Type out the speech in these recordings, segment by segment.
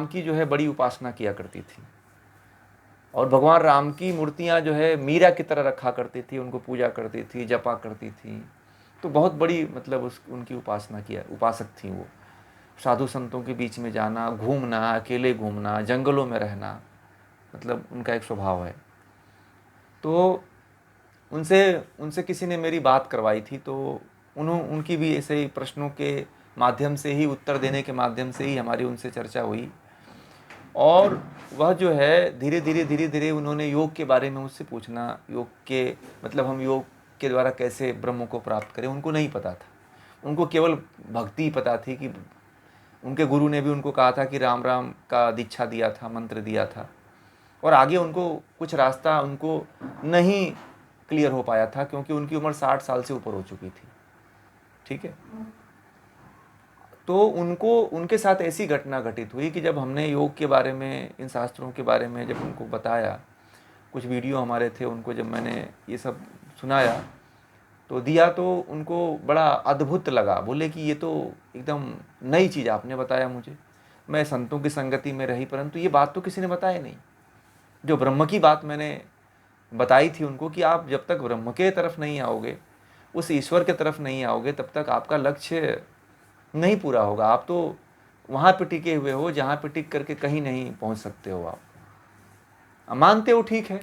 की जो है बड़ी उपासना किया करती थी और भगवान राम की मूर्तियाँ जो है मीरा की तरह रखा करती थी, उनको पूजा करती थी, जपा करती थी। तो बहुत बड़ी मतलब उनकी उपासना किया, उपासक थी वो। साधु संतों के बीच में जाना, घूमना, अकेले घूमना, जंगलों में रहना, मतलब उनका एक स्वभाव है। तो उनसे उनसे किसी ने मेरी बात करवाई थी, तो उनकी भी ऐसे ही प्रश्नों के माध्यम से ही, उत्तर देने के माध्यम से ही हमारी उनसे चर्चा हुई। और वह जो है धीरे धीरे उन्होंने योग के बारे में मुझसे पूछना, योग के मतलब हम योग के द्वारा कैसे ब्रह्म को प्राप्त करें, उनको नहीं पता था। उनको केवल भक्ति पता थी कि उनके गुरु ने भी उनको कहा था कि राम राम का दीक्षा दिया था, मंत्र दिया था, और आगे उनको कुछ रास्ता उनको नहीं क्लियर हो पाया था क्योंकि उनकी उम्र 60 साल से ऊपर हो चुकी थी। ठीक है। तो उनको उनके साथ ऐसी घटना घटित हुई कि जब हमने योग के बारे में, इन शास्त्रों के बारे में जब उनको बताया, कुछ वीडियो हमारे थे, उनको जब मैंने ये सब सुनाया तो दिया, तो उनको बड़ा अद्भुत लगा। बोले कि ये तो एकदम नई चीज़ आपने बताया मुझे। मैं संतों की संगति में रही, परंतु ये बात तो किसी ने बताया नहीं। जो ब्रह्म की बात मैंने बताई थी उनको कि आप जब तक ब्रह्म के तरफ नहीं आओगे, उस ईश्वर के तरफ नहीं आओगे, तब तक आपका लक्ष्य नहीं पूरा होगा। आप तो वहाँ पे टिके हुए हो जहाँ पे टिक करके कहीं नहीं पहुँच सकते हो। आप मानते हो, ठीक है,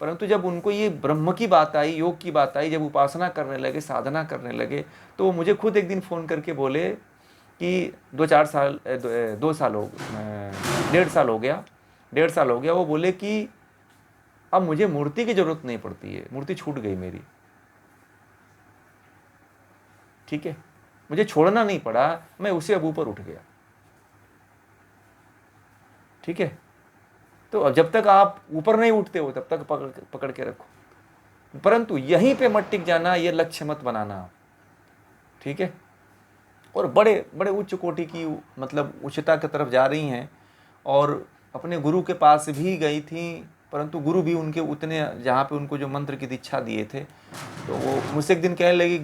परंतु जब उनको ये ब्रह्म की बात आई, योग की बात आई, जब उपासना करने लगे, साधना करने लगे, तो वो मुझे खुद एक दिन फ़ोन करके बोले कि 2-4 साल 2 साल हो 1.5 साल हो गया, 1.5 साल हो गया। वो बोले कि अब मुझे मूर्ति की ज़रूरत नहीं पड़ती है, मूर्ति छूट गई मेरी। ठीक है, मुझे छोड़ना नहीं पड़ा, मैं उसे अब ऊपर उठ गया। ठीक है। तो जब तक आप ऊपर नहीं उठते हो तब तक पकड़ के रखो, परंतु यहीं पे मत टिक जाना, ये लक्ष्य मत बनाना। ठीक है। और बड़े बड़े उच्च कोटि की मतलब उच्चता की तरफ जा रही हैं, और अपने गुरु के पास भी गई थी, परंतु गुरु भी उनके उतने, जहाँ पे उनको जो मंत्र की दीक्षा दिए थे, तो वो मुझसे एक दिन कहने लगी,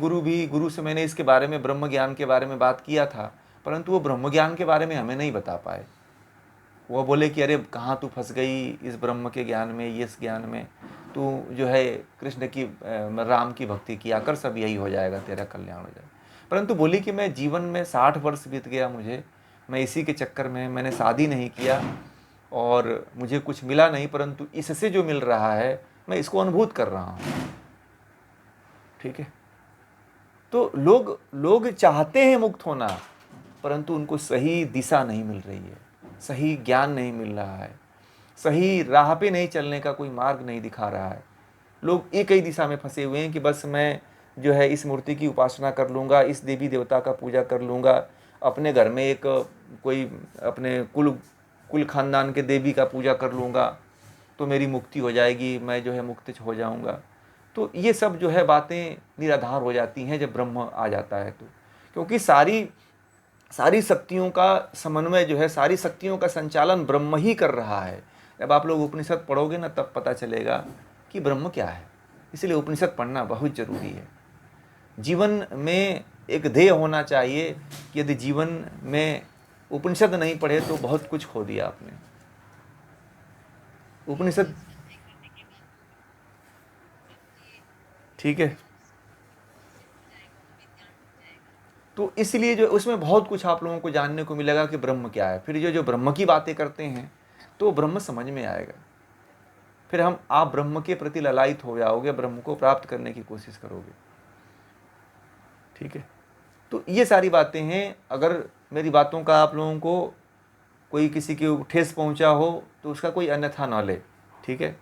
गुरु से मैंने इसके बारे में, ब्रह्म ज्ञान के बारे में बात किया था, परंतु वो ब्रह्म ज्ञान के बारे में हमें नहीं बता पाए। वो बोले कि अरे कहाँ तू फंस गई इस ब्रह्म के ज्ञान में, ये इस ज्ञान में, तू जो है कृष्ण की, राम की भक्ति किया कर, सब यही हो जाएगा, तेरा कल्याण हो जाएगा। परंतु बोली कि मैं जीवन में 60 वर्ष बीत गया मुझे, मैं इसी के चक्कर में, मैंने शादी नहीं किया और मुझे कुछ मिला नहीं, परंतु इससे जो मिल रहा है मैं इसको अनुभूत कर रहा हूँ। ठीक है। तो लोग चाहते हैं मुक्त होना, परंतु उनको सही दिशा नहीं मिल रही है, सही ज्ञान नहीं मिल रहा है, सही राह पे नहीं चलने का कोई मार्ग नहीं दिखा रहा है। लोग एक ही दिशा में फंसे हुए हैं कि बस मैं जो है इस मूर्ति की उपासना कर लूँगा, इस देवी देवता का पूजा कर लूँगा, अपने घर में एक कोई अपने कुल खानदान के देवी का पूजा कर लूँगा तो मेरी मुक्ति हो जाएगी, मैं जो है मुक्त हो जाऊँगा। तो ये सब जो है बातें निराधार हो जाती हैं जब ब्रह्म आ जाता है तो, क्योंकि सारी शक्तियों का समन्वय जो है, सारी शक्तियों का संचालन ब्रह्म ही कर रहा है। जब आप लोग उपनिषद पढ़ोगे ना, तब पता चलेगा कि ब्रह्म क्या है। इसलिए उपनिषद पढ़ना बहुत जरूरी है। जीवन में एक ध्येय होना चाहिए कि यदि जीवन में उपनिषद नहीं पढ़े तो बहुत कुछ खो दिया आपने। उपनिषद, ठीक है। तो इसलिए जो उसमें बहुत कुछ आप लोगों को जानने को मिलेगा कि ब्रह्म क्या है। फिर जो ब्रह्म की बातें करते हैं तो ब्रह्म समझ में आएगा, फिर आप ब्रह्म के प्रति ललायित हो जाओगे, ब्रह्म को प्राप्त करने की कोशिश करोगे। ठीक है। तो ये सारी बातें हैं। अगर मेरी बातों का आप लोगों को कोई किसी के ठेस पहुंचा हो तो उसका कोई अन्यथा न ले। ठीक है।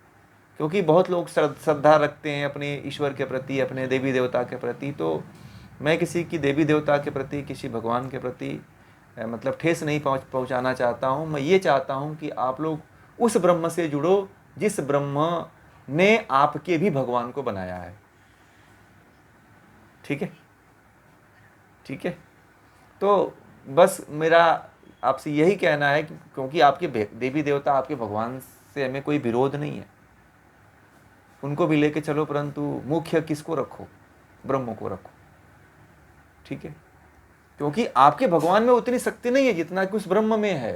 क्योंकि बहुत लोग श्रद्धा रखते हैं अपने ईश्वर के प्रति, अपने देवी देवता के प्रति। तो मैं किसी की देवी देवता के प्रति, किसी भगवान के प्रति मतलब ठेस नहीं पहुंचाना चाहता हूं। मैं ये चाहता हूं कि आप लोग उस ब्रह्म से जुड़ो जिस ब्रह्म ने आपके भी भगवान को बनाया है। ठीक है। ठीक है। तो बस मेरा आपसे यही कहना है क्योंकि आपके देवी देवता, आपके भगवान से हमें कोई विरोध नहीं है, उनको भी लेके चलो, परंतु मुख्य किसको रखो? ब्रह्म को रखो। ठीक है। क्योंकि आपके भगवान में उतनी शक्ति नहीं है जितना कि उस ब्रह्म में है।